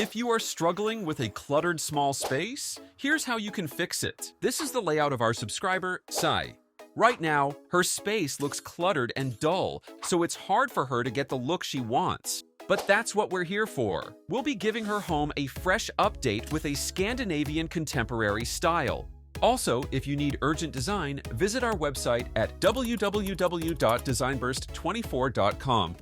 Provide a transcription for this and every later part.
If you are struggling with a cluttered small space, here's how you can fix it. This is the layout of our subscriber, Sai. Right now, her space looks cluttered and dull, so it's hard for her to get the look she wants. But that's what we're here for. We'll be giving her home a fresh update with a Scandinavian-Contemporary style. Also, if you need urgent design, visit our website at www.designburst24.com.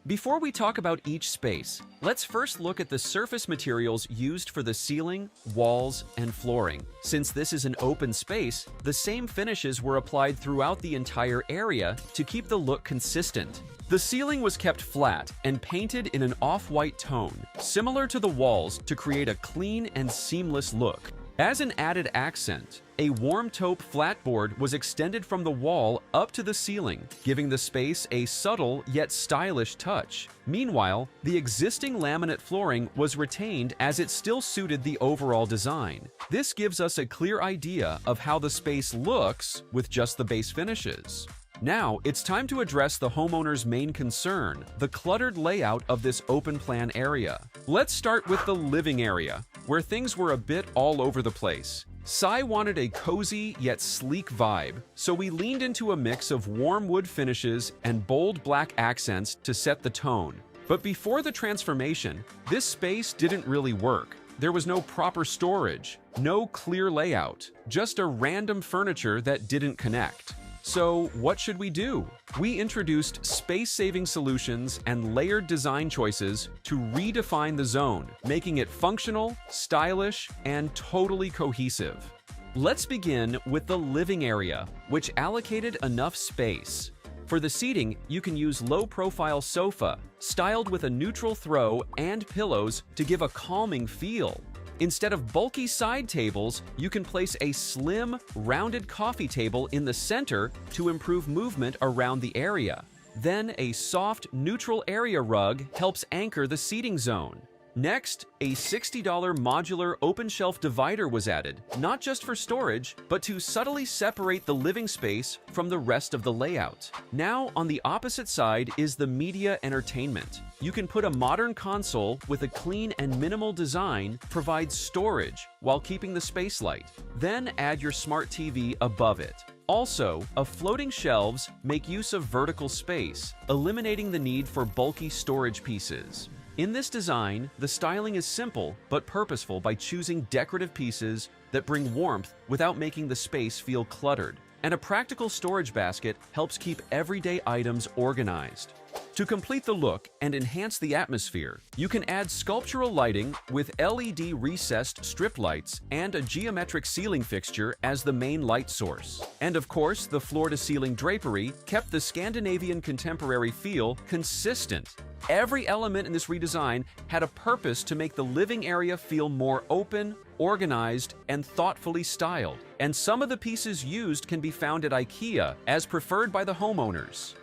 Before we talk about each space, let's first look at the surface materials used for the ceiling, walls, and flooring. Since this is an open space, the same finishes were applied throughout the entire area to keep the look consistent. The ceiling was kept flat and painted in an off-white tone, similar to the walls, to create a clean and seamless look. As an added accent, a warm taupe flatboard was extended from the wall up to the ceiling, giving the space a subtle yet stylish touch. Meanwhile, the existing laminate flooring was retained as it still suited the overall design. This gives us a clear idea of how the space looks with just the base finishes. Now, it's time to address the homeowner's main concern, the cluttered layout of this open plan area. Let's start with the living area, where things were a bit all over the place. Sai wanted a cozy yet sleek vibe, so we leaned into a mix of warm wood finishes and bold black accents to set the tone. But before the transformation, this space didn't really work. There was no proper storage, no clear layout, just a random furniture that didn't connect. So what should we do? We introduced space-saving solutions and layered design choices to redefine the zone, making it functional, stylish, and totally cohesive. Let's begin with the living area, which allocated enough space. For the seating, you can use low-profile sofa, styled with a neutral throw and pillows to give a calming feel. Instead of bulky side tables, you can place a slim, rounded coffee table in the center to improve movement around the area. Then a soft, neutral area rug helps anchor the seating zone. Next, a $60 modular open shelf divider was added, not just for storage, but to subtly separate the living space from the rest of the layout. Now, on the opposite side is the media entertainment. You can put a modern console with a clean and minimal design provides storage while keeping the space light. Then add your smart TV above it. Also, floating shelves make use of vertical space, eliminating the need for bulky storage pieces. In this design, the styling is simple but purposeful by choosing decorative pieces that bring warmth without making the space feel cluttered. And a practical storage basket helps keep everyday items organized. To complete the look and enhance the atmosphere, you can add sculptural lighting with LED recessed strip lights and a geometric ceiling fixture as the main light source. And of course, the floor-to-ceiling drapery kept the Scandinavian-Contemporary feel consistent. Every element in this redesign had a purpose to make the living area feel more open, organized, and thoughtfully styled. And some of the pieces used can be found at IKEA, as preferred by the homeowners.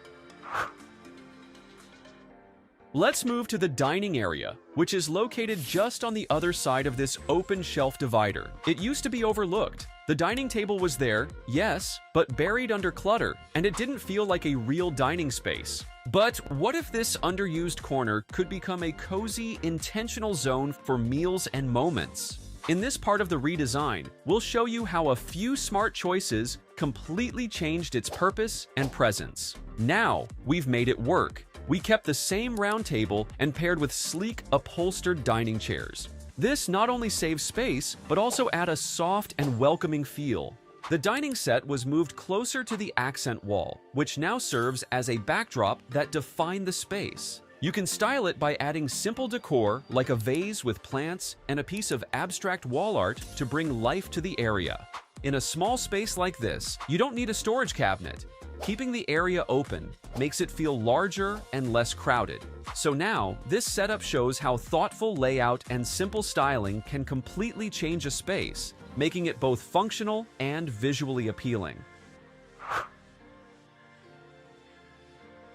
Let's move to the dining area, which is located just on the other side of this open shelf divider. It used to be overlooked. The dining table was there, yes, but buried under clutter, and it didn't feel like a real dining space. But what if this underused corner could become a cozy, intentional zone for meals and moments? In this part of the redesign, we'll show you how a few smart choices completely changed its purpose and presence. Now, we've made it work. We kept the same round table and paired with sleek, upholstered dining chairs. This not only saves space, but also add a soft and welcoming feel. The dining set was moved closer to the accent wall, which now serves as a backdrop that defined the space. You can style it by adding simple decor like a vase with plants and a piece of abstract wall art to bring life to the area. In a small space like this, you don't need a storage cabinet. Keeping the area open makes it feel larger and less crowded. So now, this setup shows how thoughtful layout and simple styling can completely change a space, making it both functional and visually appealing.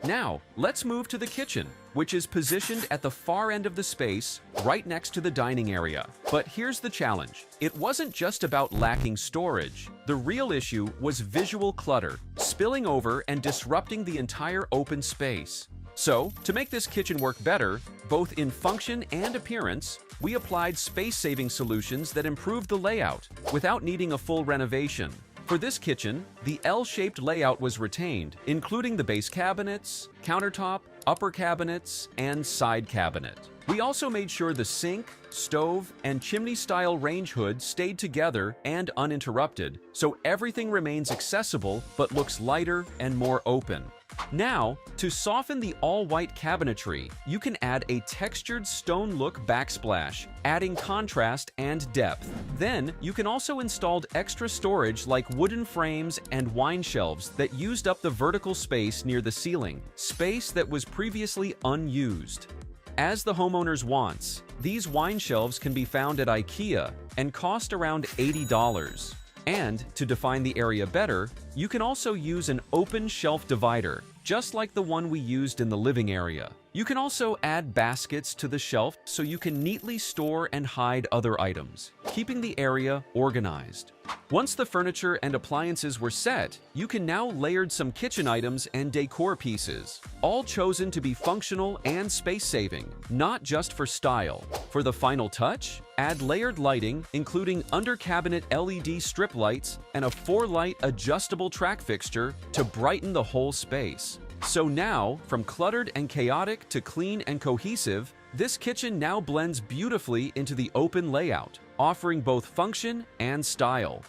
Now, let's move to the kitchen, which is positioned at the far end of the space, right next to the dining area. But here's the challenge. It wasn't just about lacking storage. The real issue was visual clutter, spilling over and disrupting the entire open space. So, to make this kitchen work better, both in function and appearance, we applied space-saving solutions that improved the layout without needing a full renovation. For this kitchen, the L-shaped layout was retained, including the base cabinets, countertop, upper cabinets, and side cabinet. We also made sure the sink, stove, and chimney-style range hood stayed together and uninterrupted, so everything remains accessible but looks lighter and more open. Now, to soften the all-white cabinetry, you can add a textured stone look backsplash, adding contrast and depth. Then, you can also install extra storage like wooden frames and wine shelves that used up the vertical space near the ceiling, space that was previously unused. As the homeowner's wants, these wine shelves can be found at IKEA and cost around $80. And to define the area better, you can also use an open shelf divider, just like the one we used in the living area. You can also add baskets to the shelf so you can neatly store and hide other items, keeping the area organized. Once the furniture and appliances were set, you can now layer some kitchen items and decor pieces, all chosen to be functional and space-saving, not just for style. For the final touch, add layered lighting, including under-cabinet LED strip lights and a 4-light adjustable track fixture to brighten the whole space. So now, from cluttered and chaotic to clean and cohesive, this kitchen now blends beautifully into the open layout, offering both function and style.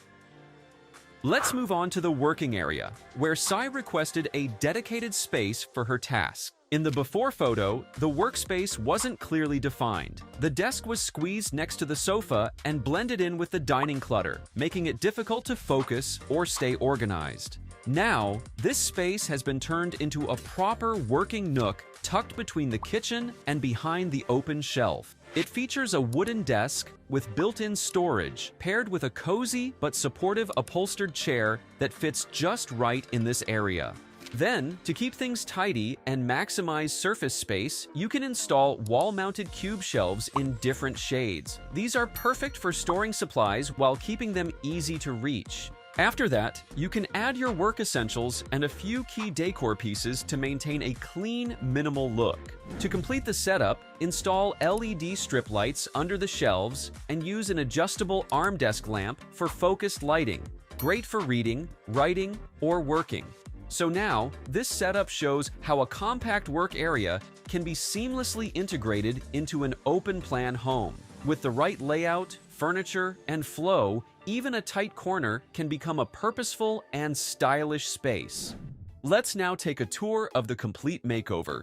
Let's move on to the working area, where Sai requested a dedicated space for her task. In the before photo, the workspace wasn't clearly defined. The desk was squeezed next to the sofa and blended in with the dining clutter, making it difficult to focus or stay organized. Now, this space has been turned into a proper working nook tucked between the kitchen and behind the open shelf. It features a wooden desk with built-in storage, paired with a cozy but supportive upholstered chair that fits just right in this area. Then, to keep things tidy and maximize surface space, you can install wall-mounted cube shelves in different shades. These are perfect for storing supplies while keeping them easy to reach. After that, you can add your work essentials and a few key decor pieces to maintain a clean, minimal look. To complete the setup, install LED strip lights under the shelves and use an adjustable arm desk lamp for focused lighting, great for reading, writing, or working. So now, this setup shows how a compact work area can be seamlessly integrated into an open-plan home. With the right layout, furniture, and flow, even a tight corner can become a purposeful and stylish space. Let's now take a tour of the complete makeover.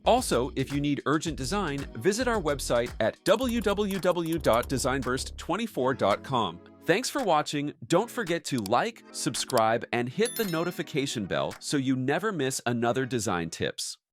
Also, if you need urgent design, visit our website at www.designburst24.com. Thanks for watching. Don't forget to like, subscribe, and hit the notification bell so you never miss another design tips.